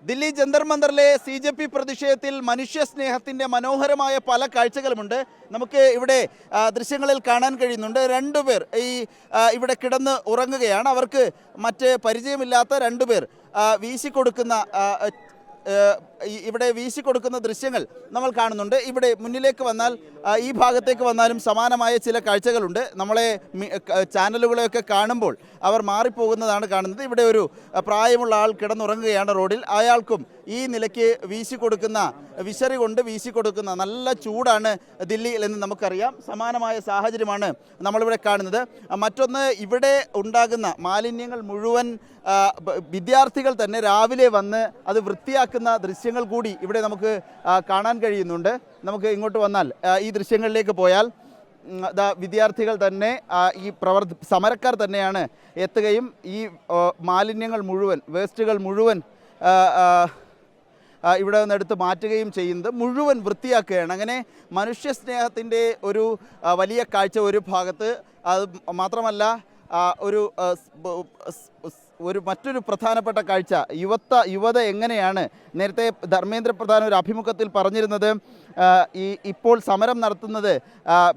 Delhi Jantar മന്ദറിലെ CJP പ്രതിഷേധത്തിൽ മനുഷ്യ സ്നേഹത്തിൻ്റെ മനോഹരമായ പല കാഴ്ചകളുമുണ്ട്. നമുക്ക് ഇവിടെ ദൃശ്യങ്ങളിൽ കാണാൻ കഴിയുന്നുണ്ട്. രണ്ടുപേർ ഇവിടെ കിടന്ന് ഉറങ്ങുകയാണ്. അവർക്ക് മറ്റ് പരിചയമില്ലാത്ത രണ്ടുപേർ വീശിക്കൊടുക്കുന്ന ഇവിടെ വീശിക്കൊടുക്കുന്ന ദൃശ്യങ്ങൾ നമ്മൾ കാണുന്നുണ്ട്. ഇവിടെ മുന്നിലേക്ക് വന്നാൽ ഈ ഭാഗത്തേക്ക് വന്നാലും സമാനമായ ചില കാഴ്ചകളുണ്ട്. നമ്മളെ ചാനലുകളെയൊക്കെ കാണുമ്പോൾ അവർ മാറിപ്പോകുന്നതാണ് കാണുന്നത്. ഇവിടെ ഒരു പ്രായമുള്ള ആൾ കിടന്നുറങ്ങുകയാണ് റോഡിൽ. അയാൾക്കും ഈ നിലയ്ക്ക് വീശിക്കൊടുക്കുന്ന വിശറി കൊണ്ട് വീശിക്കൊടുക്കുന്ന നല്ല ചൂടാണ് ദില്ലിയിൽ എന്ന് നമുക്കറിയാം. സമാനമായ സാഹചര്യമാണ് നമ്മളിവിടെ കാണുന്നത്. മറ്റൊന്ന്, ഇവിടെ ഉണ്ടാകുന്ന മാലിന്യങ്ങൾ മുഴുവൻ വിദ്യാർത്ഥികൾ തന്നെ രാവിലെ വന്ന് അത് വൃത്തിയാക്കുന്ന ദൃശ്യങ്ങൾ കൂടി ഇവിടെ നമുക്ക് കാണാൻ കഴിയുന്നുണ്ട്. നമുക്ക് ഇങ്ങോട്ട് വന്നാൽ ഈ ദൃശ്യങ്ങളിലേക്ക് പോയാൽ വിദ്യാർത്ഥികൾ തന്നെ ഈ സമരക്കാർ തന്നെയാണ് എത്തുകയും ഈ മാലിന്യങ്ങൾ മുഴുവൻ വേസ്റ്റുകൾ മുഴുവൻ ഇവിടെ നിന്ന് എടുത്ത് മാറ്റുകയും ചെയ്യുന്നത് മുഴുവൻ വൃത്തിയാക്കുകയാണ്. അങ്ങനെ മനുഷ്യ സ്നേഹത്തിൻ്റെ ഒരു വലിയ കാഴ്ച ഒരു ഭാഗത്ത്. അത് മാത്രമല്ല മറ്റൊരു പ്രധാനപ്പെട്ട കാഴ്ച യുവത എങ്ങനെയാണ് നേരത്തെ ധർമ്മേന്ദ്ര പ്രധാൻ ഒരു അഭിമുഖത്തിൽ പറഞ്ഞിരുന്നത് ഇപ്പോൾ സമരം നടത്തുന്നത്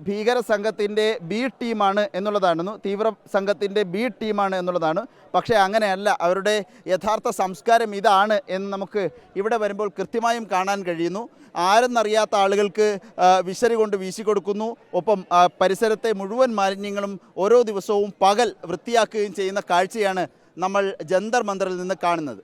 ഭീകര സംഘത്തിൻ്റെ ബി ടീമാണ് എന്നുള്ളതാണെന്നു, തീവ്ര സംഘത്തിൻ്റെ ബി ടീമാണ് എന്നുള്ളതാണ്. പക്ഷേ അങ്ങനെയല്ല, അവരുടെ യഥാർത്ഥ സംസ്കാരം ഇതാണ് എന്ന് നമുക്ക് ഇവിടെ വരുമ്പോൾ കൃത്യമായും കാണാൻ കഴിയുന്നു. ആരെന്നറിയാത്ത ആളുകൾക്ക് വിശറി കൊണ്ട് വീശിക്കൊടുക്കുന്നു. ഒപ്പം പരിസരത്തെ മുഴുവൻ മാലിന്യങ്ങളും ഓരോ ദിവസവും പകൽ വൃത്തിയാക്കുകയും ചെയ്യുന്ന കാഴ്ചയാണ് നമ്മൾ ജന്തർ മന്ദറിൽ നിന്ന് കാണുന്നത്.